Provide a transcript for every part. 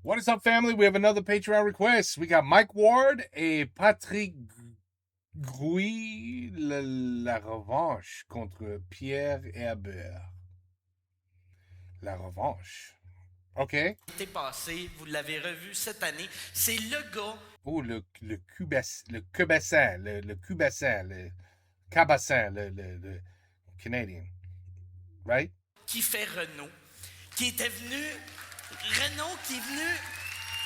What is up, family? We have another Patreon request. We got Mike Ward et Patrick Grouy, la revanche contre Pierre Herbert. La revanche. OK. L'été passé, vous l'avez revu cette année. C'est le gars. Oh, le Cubassin, le Cubassin, le Cabassin, le Canadien. Right? Qui fait Renault. Qui était venu. Renault qui est venu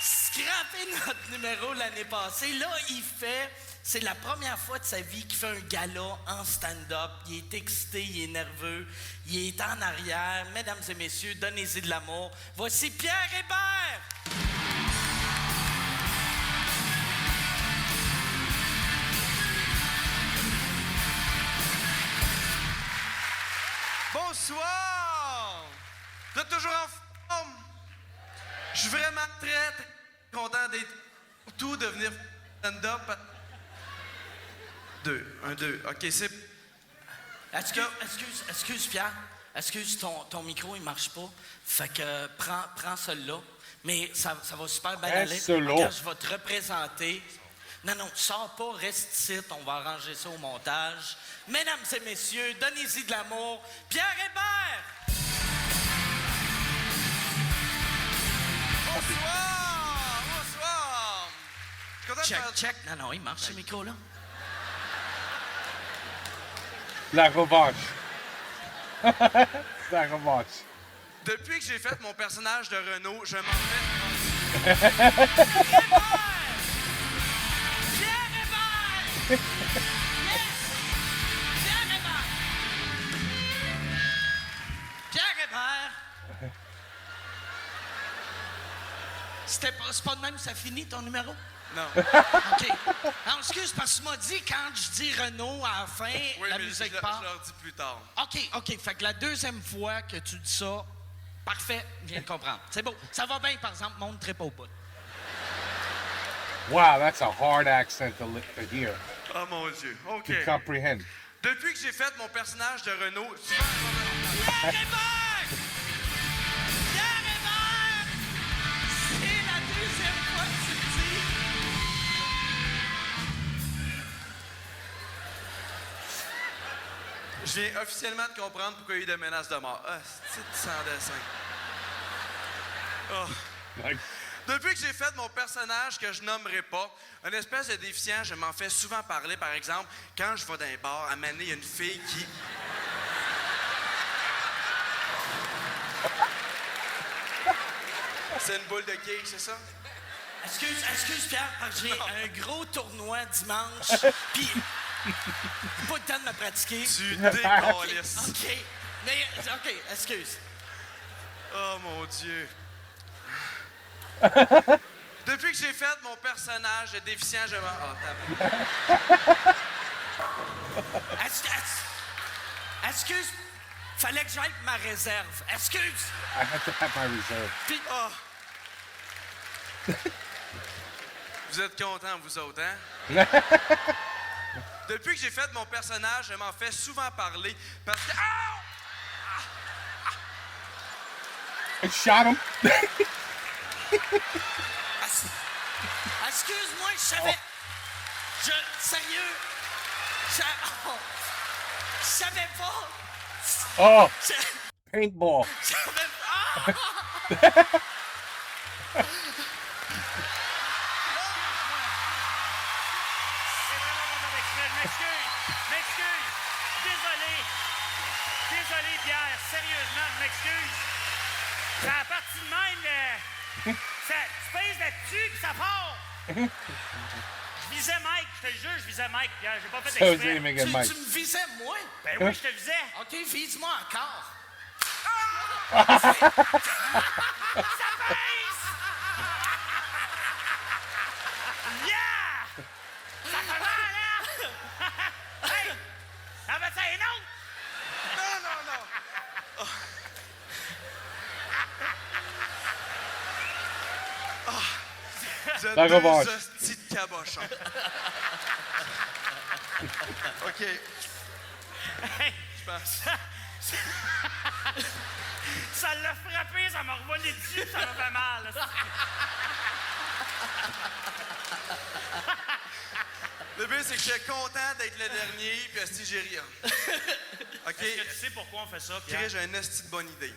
scraper notre numéro l'année passée. Là, il fait. C'est la première fois de sa vie qu'il fait un gala en stand-up. Il est excité, il est nerveux, il est en arrière. Mesdames et messieurs, donnez-y de l'amour. Voici Pierre Hébert! Bonsoir! Vous êtes toujours en forme? Je suis vraiment très content d'être tout de venir stand-up. 2, 1, 2. OK, c'est... Excuse, Pierre. Excuse, ton micro, il marche pas. Fait que prends celui-là. Mais ça va super bien aller. Regarde, je vais te représenter. Non, sors pas, reste ici. On va arranger ça au montage. Mesdames et messieurs, donnez-y de l'amour. Pierre Hébert! Bonsoir! Check. Non, il marche ce micro-là. La revanche. La revanche. Depuis que j'ai fait mon personnage de Renault, je m'en fais... Pierre Hébert! Yes! Pierre Hébert! Pierre Hébert! C'est pas de même que ça finit, ton numéro? Non. OK. Non, excuse, parce que tu m'as dit, quand je dis Renault à la fin, Oui, la mais musique je part. leur dis plus tard. OK. Fait que la deuxième fois que tu dis ça, parfait, je viens de comprendre. C'est beau. Ça va bien, par exemple, montre pas au bout. Wow, that's a hard accent to hear. Oh mon Dieu. OK. To comprehend. Depuis que j'ai fait mon personnage de Renault, Pierre Hébert! Pierre Hébert! C'est la deuxième fois que tu le dis. je viens officiellement de comprendre pourquoi il y a eu des menaces de mort. Ah, c'est sans dessin. Oh. Like, Depuis que j'ai fait mon personnage que je nommerai pas, une espèce de déficient, je m'en fais souvent parler, par exemple, quand je vais dans un bar, à Mané, il y a une fille qui... C'est une boule de cake, c'est ça? Excuse, Pierre, parce que j'ai un gros tournoi dimanche, puis pas le temps de me pratiquer. Tu décalisses. OK. Mais, OK, excuse. Oh, mon Dieu. Depuis que j'ai fait mon personnage de déficient, je m'en... Oh, Excuse, fallait que j'aille ma réserve. Excuse. I have to have my reserve. Puis, oh. Vous êtes contents, vous autres, hein? Depuis que j'ai fait mon personnage, je m'en fais souvent parler parce que... Ah! I shot him. Excuse-moi, je savais... Sérieux? Je savais pas. Oh, Je paintball. savais pas. M'excuse. Désolé, Pierre. Sérieusement, je m'excuse. Ça a parti de même, tu pèses là-dessus, puis ça part. Je visais Mike, je te le jure, je visais Mike, Pierre. J'ai pas fait Ça veut exprès. dire, Megan Mike. Tu me visais, moi? Ben oui, je te visais. OK, vise-moi encore. Ça pèse! Yeah! Ça fait mal, hein? Hey! Ah ben ça est non! Non! Vous êtes La deux revanche. hosties de cabochons. OK. Hey! Je pense. Ça l'a frappé, ça m'a revolé dessus, ça m'a fait mal. pire, c'est que j'étais content d'être le dernier, puis esti, j'ai rien. OK? Est-ce que tu sais pourquoi on fait ça, Pierre? Chris, j'ai une esti de bonne idée.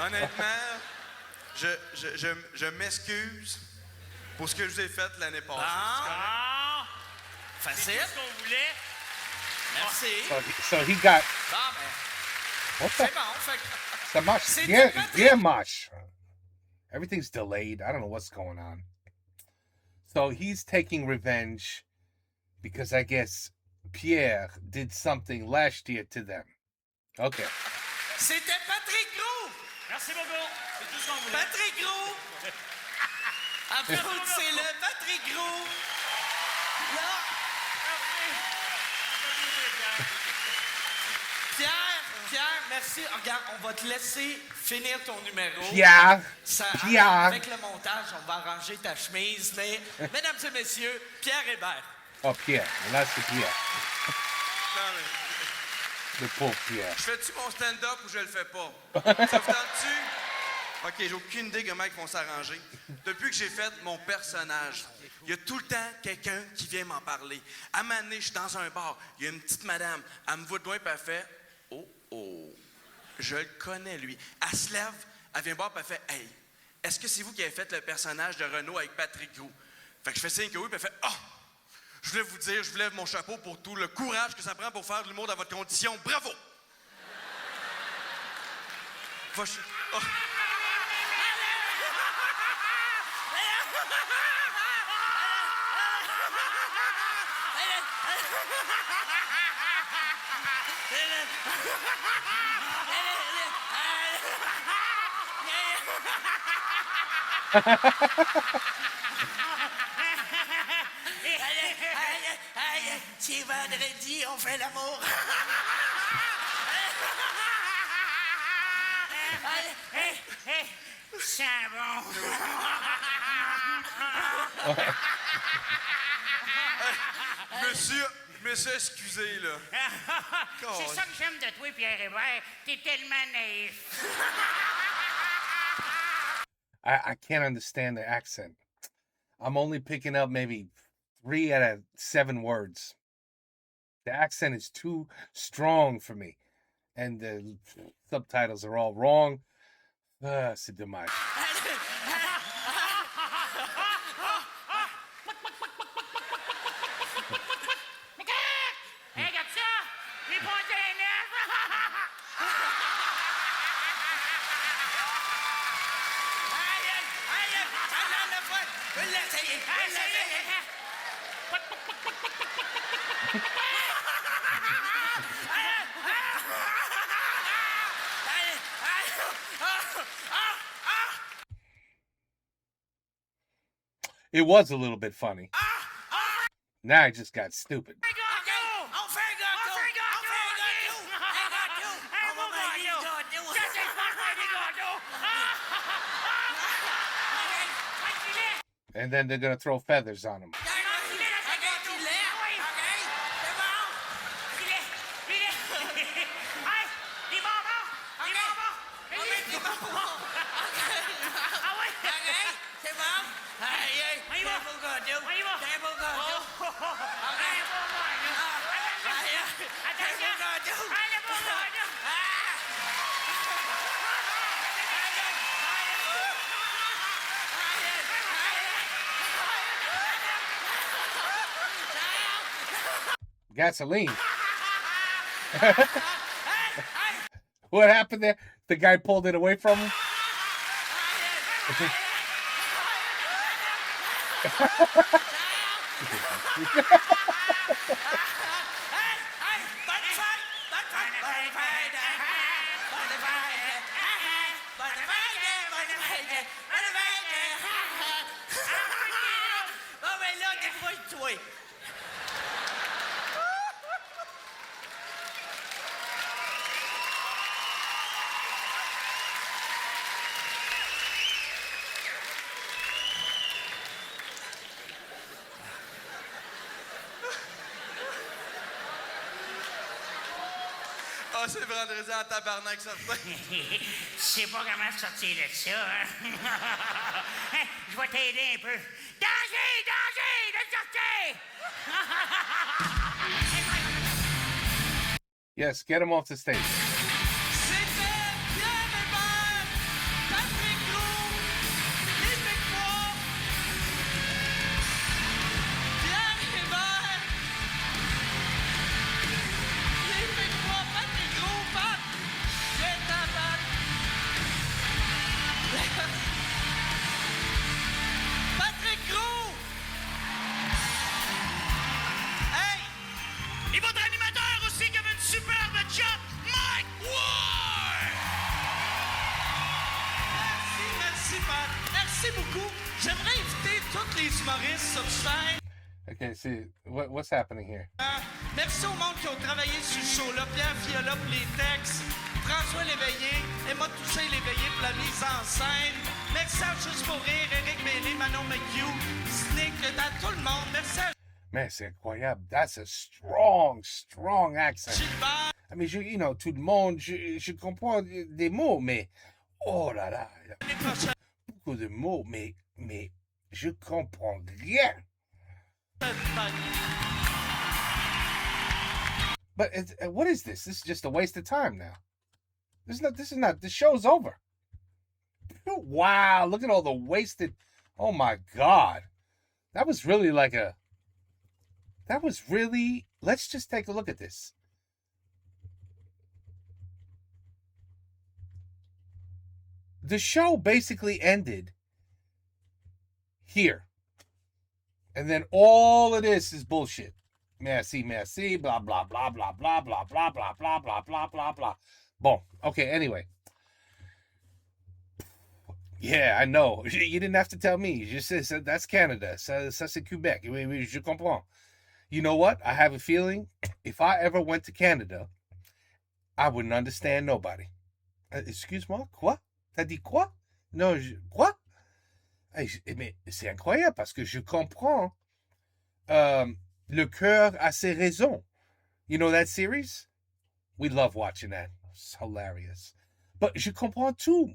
Honnêtement, je m'excuse pour ce que je vous ai fait l'année passée. Ah! C'est Facile. tout ce qu'on voulait. Merci. So he got. Bon, ben, What c'est the? bon. Fait que The mosh. C'était Yeah, Patrick. yeah, mosh. Everything's delayed. I don't know what's going on. So he's taking revenge because I guess Pierre did something last year to them. Okay. c'était Patrick Gros. Merci beaucoup. C'est tout ce qu'on voulait. Patrick Gros. Applaudissez-le, Patrick Gros. Là, Pierre, merci. Regarde, on va te laisser finir ton numéro. Pierre. Ça, Pierre. avec le montage, on va arranger ta chemise. Mais, mesdames et messieurs, Pierre Hébert. Oh, Pierre. And that's the Pierre. Non, mais The poor Pierre. je fais-tu mon stand-up ou je le fais pas? Ça vous tente-tu? OK, j'ai aucune idée comment ils vont s'arranger. Depuis que j'ai fait mon personnage, il y a tout le temps quelqu'un qui vient m'en parler. À un moment donné, je suis dans un bar, il y a une petite madame, elle me voit de loin, puis elle fait « Oh, oh, je le connais, lui. » Elle se lève, elle vient boire, puis elle fait « Hey, est-ce que c'est vous qui avez fait le personnage de Renaud avec Patrick Gros? » Fait que je fais signe que oui, puis elle fait « Ah! Je voulais vous dire, je vous lève mon chapeau pour tout le courage que ça prend pour faire de l'humour dans votre condition. Bravo! » Va chez- Oh. C'est vendredi, on fait l'amour. Hey, c'est bon. Je me suis excusé, là. C'est ça que j'aime de toi, Pierre Hébert. T'es tellement naïf. I can't understand the accent. I'm only picking up maybe 3 out of 7 words. The accent is too strong for me. And the subtitles are all wrong. C'est dommage. Hey, regarde ça! Les points des It was a little bit funny. Now I just got stupid. And then they're gonna throw feathers on him. Gasoline. What happened there? The guy pulled it away from him? Bon, ben là, débrouille-toi. Ah, c'est vendredi en tabarnak, certain. Je sais pas comment sortir de ça, hein? Je vais t'aider un peu. Danger! De sortir! Yes, get him off the stage. C'était Pierre Hébert, Patrick Roux, Québécois. Pierre Hébert, Québécois, Patrick Roux, Pat, viens t'en battre. Patrick Roux! Hey! Et votre animateur aussi qui avait une superbe job, Mike Ward! Merci, Pat. Merci beaucoup. J'aimerais inviter tous les humoristes sur scène. Okay, see what's happening here. Merci au monde qui ont travaillé sur ce show-là. Pierre Fiola pour les textes, François Léveillé, Emma Touché-Léveillé pour la mise en scène. Merci à Juste pour rire, Éric Bailey, Manon McHugh, Snick, à tout le monde. Merci à Man, c'est incroyable. That's a strong accent. Gilbert. I mean, you know, tout le monde, je comprends des mots, mais oh là là, il y a L'année prochaine, beaucoup de mots, mais je comprends rien. But what is this? This is just a waste of time now. This is not. The show's over. Wow! Look at all the wasted. Oh my God, that was really like a. That was really. Let's just take a look at this. The show basically ended here. And then all of this is bullshit. Merci, blah, blah, blah, blah, blah, blah, blah, blah, blah, blah, blah, blah, blah. Bon. Okay, anyway. Yeah, I know. You didn't have to tell me. You just said that's Canada. Ça c'est Quebec. Oui, je comprends. You know what? I have a feeling if I ever went to Canada, I wouldn't understand nobody. Excuse-moi, quoi? T'as dit quoi? Non, quoi? Mais c'est incroyable parce que je comprends. Le cœur a ses raisons. You know that series? We love watching that. It's hilarious. But je comprends tout.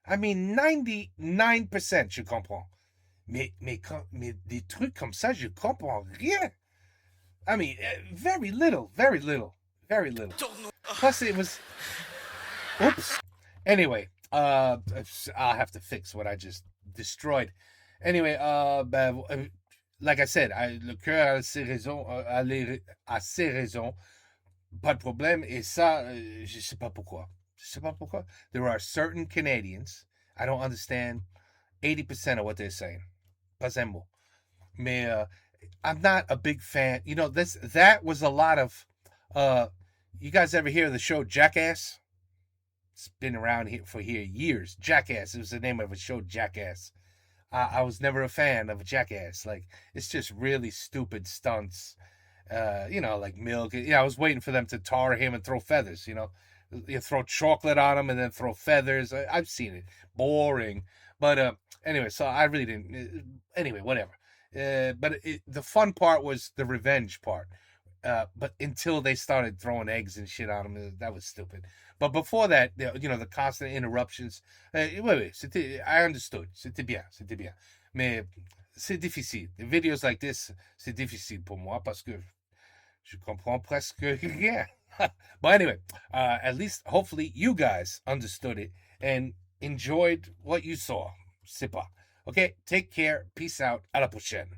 I mean, 99% je comprends. Mais des trucs comme ça, je comprends rien. I mean, very little. Plus, it was. Oops. Anyway, I'll have to fix what I just destroyed. Anyway, like I said, le cœur a ses raisons, a ses raisons. Pas de problème. Et ça, je sais pas pourquoi. There are certain Canadians, I don't understand 80% of what they're saying. Pas un mot. Mais I'm not a big fan. You know, that was a lot of. You guys ever hear of the show Jackass? It's been around here for years. Jackass. It was the name of a show, Jackass. I was never a fan of Jackass. Like, it's just really stupid stunts. You know, like milk. I was waiting for them to tar him and throw feathers. You know, you throw chocolate on him and then throw feathers. I've seen it. Boring. But anyway, so I really didn't. Anyway, whatever. But the fun part was the revenge part. But until they started throwing eggs and shit on him, that was stupid. But before that, you know, the constant interruptions. Oui, I understood. C'était bien. Mais c'est difficile. The videos like this, c'est difficile pour moi parce que je comprends presque rien. But anyway, at least hopefully you guys understood it and enjoyed what you saw. C'est pas. Okay, take care. Peace out. À la prochaine.